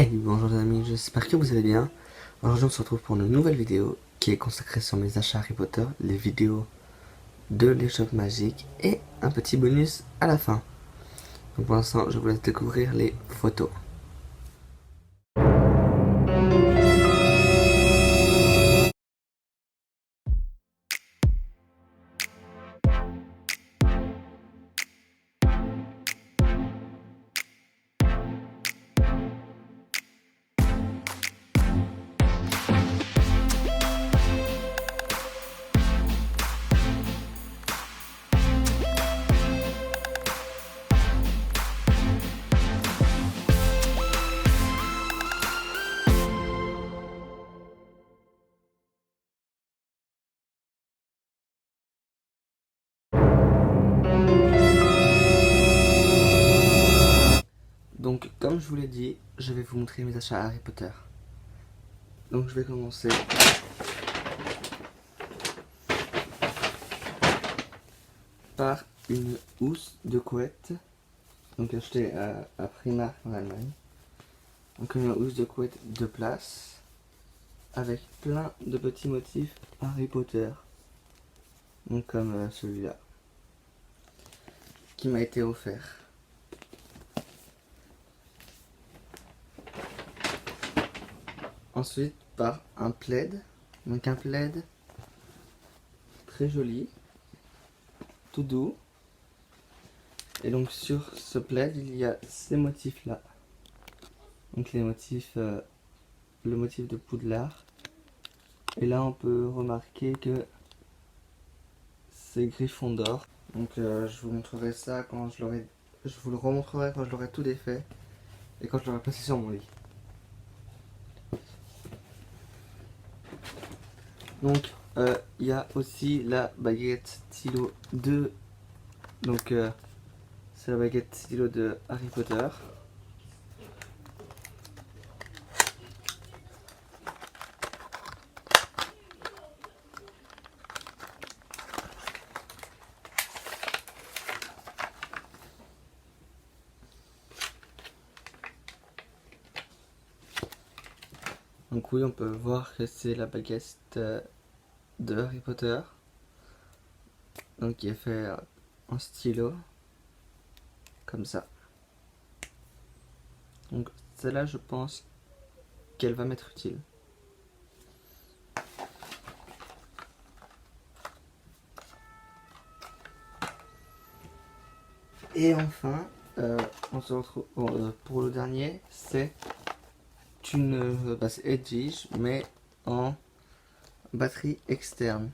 Hey, bonjour les amis, j'espère que vous allez bien. Aujourd'hui on se retrouve pour une nouvelle vidéo qui est consacrée sur mes achats Harry Potter, les vidéos de l'échoppe magique et un petit bonus à la fin. Donc pour l'instant je vous laisse découvrir les photos. Donc comme je vous l'ai dit, je vais vous montrer mes achats Harry Potter. Donc je vais commencer par une housse de couette, donc achetée à Primark en Allemagne. Donc une housse de couette de place avec plein de petits motifs Harry Potter. Donc comme celui-là qui m'a été offert. Ensuite par un plaid, donc un plaid très joli, tout doux. Et donc sur ce plaid il y a ces motifs là, donc les motifs, le motif de Poudlard. Et là on peut remarquer que c'est Gryffondor. Donc je vous montrerai ça quand je l'aurai, je vous le remontrerai quand je l'aurai tout défait et quand je l'aurai placé sur mon lit. Donc il y a aussi la baguette stylo 2. Donc c'est la baguette stylo de Harry Potter. Donc oui, on peut voir que c'est la baguette de Harry Potter. Donc qui est fait en stylo, comme ça. Donc celle-là, je pense qu'elle va m'être utile. Et enfin, on se retrouve pour le dernier, c'est une c'est Edwige, mais en batterie externe.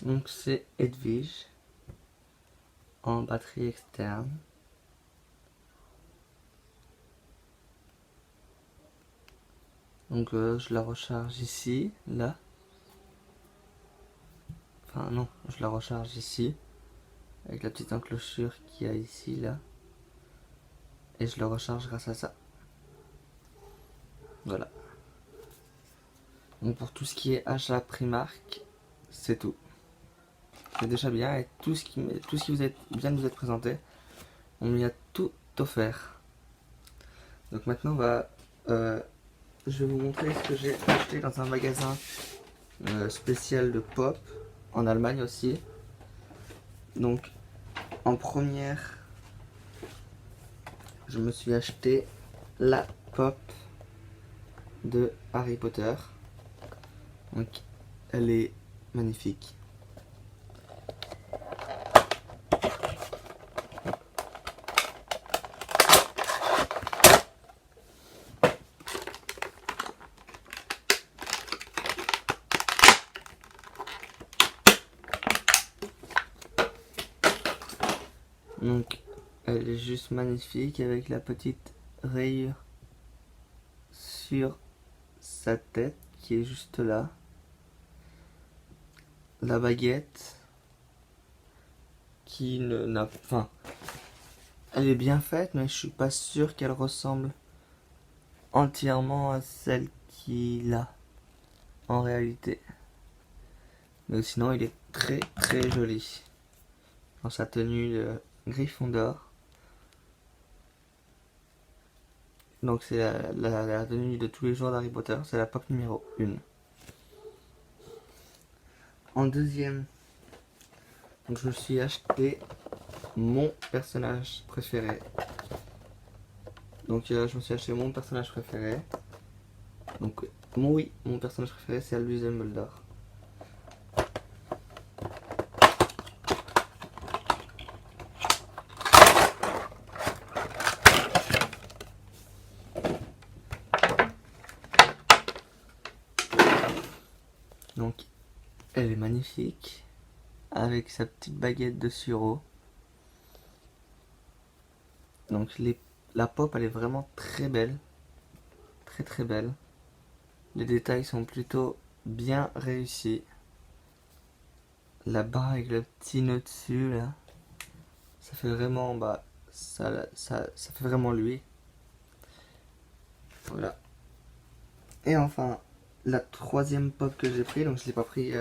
Donc c'est Edwige en batterie externe. Donc je la recharge ici, là. Enfin non, je la recharge ici, avec la petite enclosure qu'il y a ici, là. Et je le recharge grâce à ça. Voilà. Donc pour tout ce qui est achat Primark, c'est tout. C'est déjà bien, et tout ce qui vient de vous être présenté, on m'y a tout offert. Donc maintenant je vais vous montrer ce que j'ai acheté dans un magasin spécial de pop, en Allemagne aussi. Donc en première, je me suis acheté la pop de Harry Potter. Donc elle est magnifique. Donc elle est juste magnifique avec la petite rayure sur sa tête qui est juste là. La baguette qui n'a, enfin, elle est bien faite, mais je suis pas sûr qu'elle ressemble entièrement à celle qu'il a en réalité. Mais sinon, il est très très joli dans sa tenue de Gryffondor. Donc c'est la tenue de tous les jours d'Harry Potter, c'est la pop numéro 1. En deuxième, donc je me suis acheté mon personnage préféré. Donc je me suis acheté mon personnage préféré. Donc mon personnage préféré c'est Albus Dumbledore. Donc elle est magnifique avec sa petite baguette de sureau. Donc la pop elle est vraiment très belle, très très belle. Les détails sont plutôt bien réussis. La barre avec le petit nœud dessus là, ça fait vraiment ça fait vraiment lui. Voilà. Et enfin la troisième pop que j'ai pris, donc je l'ai pas pris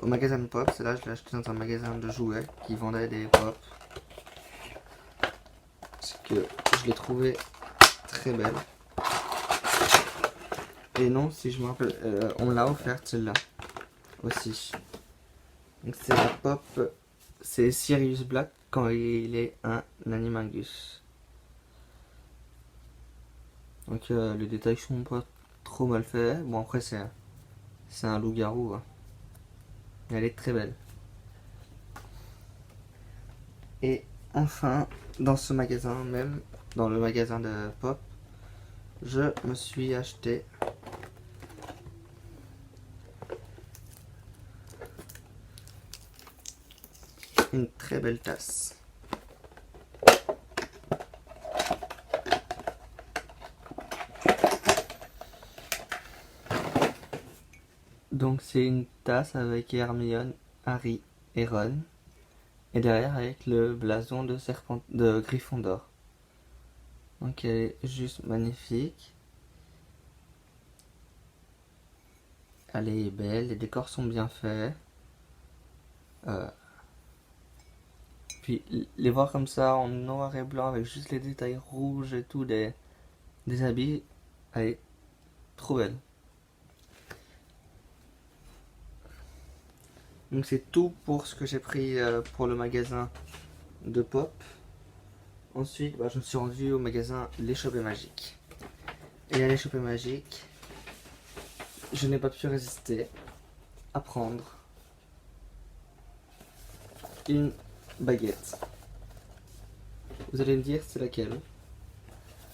au magasin de pop, celle-là je l'ai acheté dans un magasin de jouets qui vendait des pop. Parce que je l'ai trouvée très belle. Et non, si je me rappelle, on l'a offerte celle-là aussi. Donc c'est la pop, c'est Sirius Black quand il est un Animagus. Donc les détails sont pas trop mal faits. Bon après c'est un loup-garou. Hein. Elle est très belle. Et enfin, dans ce magasin même, dans le magasin de pop, je me suis acheté une très belle tasse. Donc c'est une tasse avec Hermione, Harry et Ron. Et derrière avec le blason de Gryffondor. Donc elle est juste magnifique. Elle est belle, les décors sont bien faits. Puis les voir comme ça en noir et blanc avec juste les détails rouges et tout des habits, elle est trop belle. Donc c'est tout pour ce que j'ai pris pour le magasin de pop. Ensuite, je me suis rendu au magasin L'échoppée magique. Et à L'échoppée magique, je n'ai pas pu résister à prendre une baguette. Vous allez me dire c'est laquelle.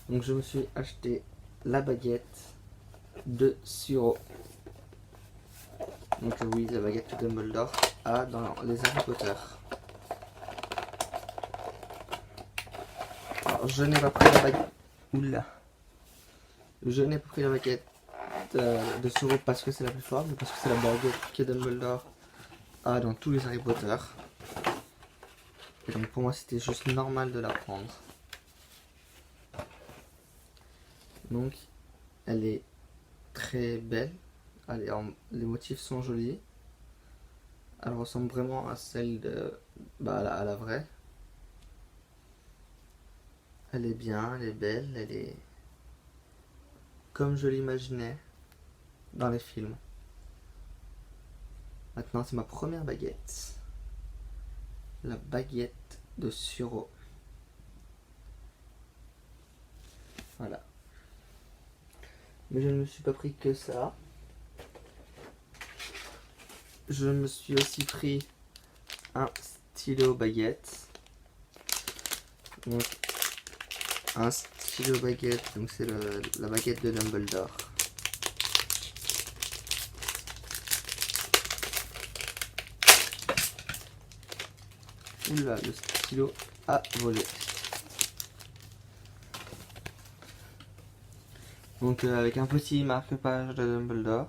Donc je me suis acheté la baguette de Suro. Donc oui, la baguette de Dumbledore a dans les Harry Potter. Alors je n'ai pas pris la baguette. Oula. Je n'ai pas pris la baguette de Suro parce que c'est la plus forte, mais parce que c'est la baguette que Dumbledore a dans tous les Harry Potter. Et donc pour moi c'était juste normal de la prendre. Donc elle est très belle. Les motifs sont jolis. Elle ressemble vraiment à celle à la vraie. Elle est bien, elle est belle, elle est comme je l'imaginais dans les films. Maintenant c'est ma première baguette. La baguette de Suro. Voilà. Mais je ne me suis pas pris que ça. Je me suis aussi pris un stylo baguette. Donc un stylo baguette, donc c'est la baguette de Dumbledore. Oula, le stylo à voler. Donc avec un petit marque-page de Dumbledore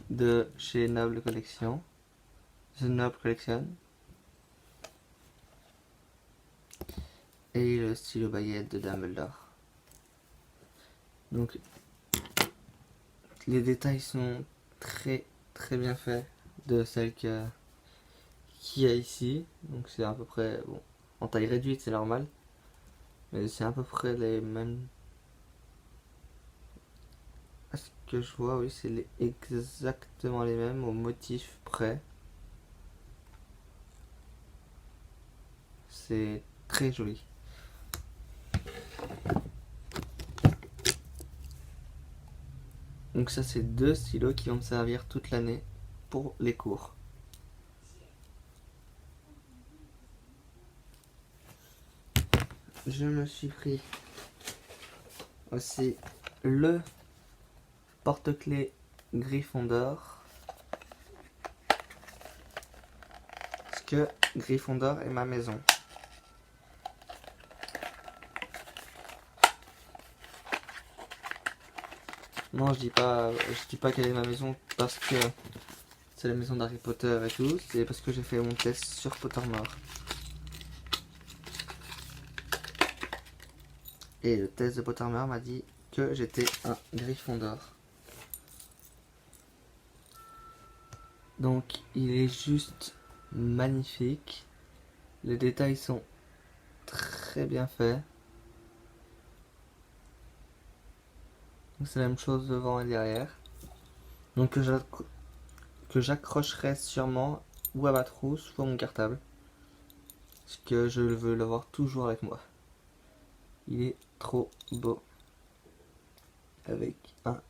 de chez Noble Collection, The Noble Collection, et le stylo baguette de Dumbledore. Donc les détails sont très bien faits de celle qu'il y a ici. Donc c'est à peu près, bon, en taille réduite c'est normal, mais c'est à peu près les mêmes. À ce que je vois, oui, c'est exactement les mêmes au motif près. C'est très joli. Donc ça, c'est 2 stylos qui vont me servir toute l'année pour les cours. Je me suis pris aussi le porte-clés Gryffondor. Parce que Gryffondor est ma maison. Non, je dis pas quelle est ma maison parce que c'est la maison d'Harry Potter et tout. C'est parce que j'ai fait mon test sur Pottermore. Et le test de Pottermore m'a dit que j'étais un Gryffondor. Donc il est juste magnifique. Les détails sont très bien faits. C'est la même chose devant et derrière. Donc que j'accrocherai sûrement ou à ma trousse ou à mon cartable. Parce que je veux l'avoir toujours avec moi. Il est trop beau. Avec un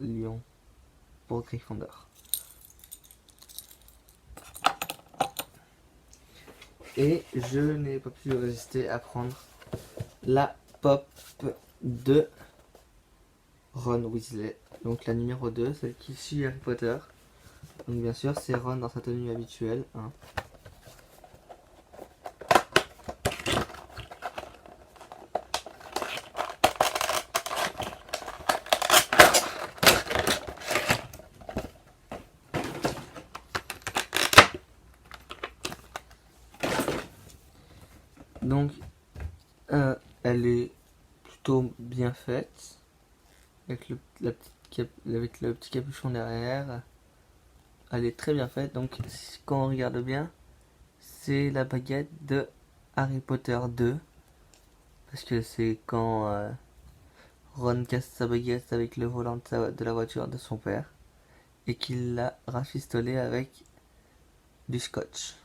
lion pour Gryffondor. Et je n'ai pas pu résister à prendre la pop de Ron Weasley. Donc la numéro 2, celle qui suit Harry Potter. Donc bien sûr, c'est Ron dans sa tenue habituelle. Hein. Donc, elle est plutôt bien faite. Avec avec le petit capuchon derrière. Elle est très bien faite. Donc, quand on regarde bien, c'est la baguette de Harry Potter 2. Parce que c'est quand Ron casse sa baguette avec le volant de la voiture de son père. Et qu'il l'a rafistolé avec du scotch.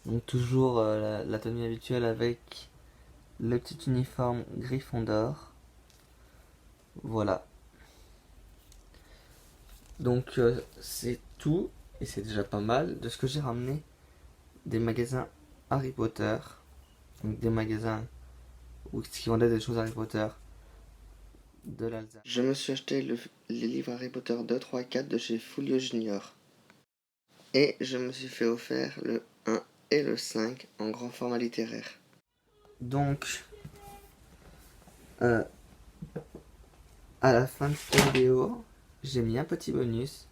Donc toujours la tenue habituelle avec le petit uniforme Gryffondor. Voilà. Donc c'est tout, et c'est déjà pas mal, de ce que j'ai ramené des magasins Harry Potter. Donc des magasins qui vendaient des choses Harry Potter de l'Alsace. Je me suis acheté les livres Harry Potter 2, 3, 4 de chez Folio Junior. Et je me suis fait offert le 1 et le 5 en grand format littéraire. Donc, à la fin de cette vidéo, j'ai mis un petit bonus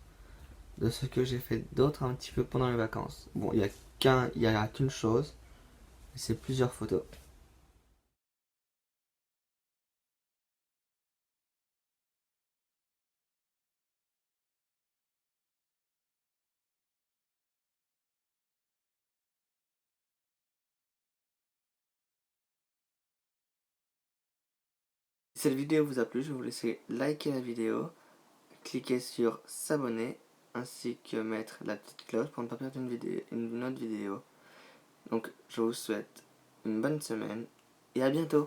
de ce que j'ai fait d'autre un petit peu pendant les vacances. Bon, il y a qu'une chose, c'est plusieurs photos. Si cette vidéo vous a plu, je vais vous laisser liker la vidéo, cliquer sur s'abonner, ainsi que mettre la petite cloche pour ne pas perdre une autre vidéo. Donc je vous souhaite une bonne semaine et à bientôt.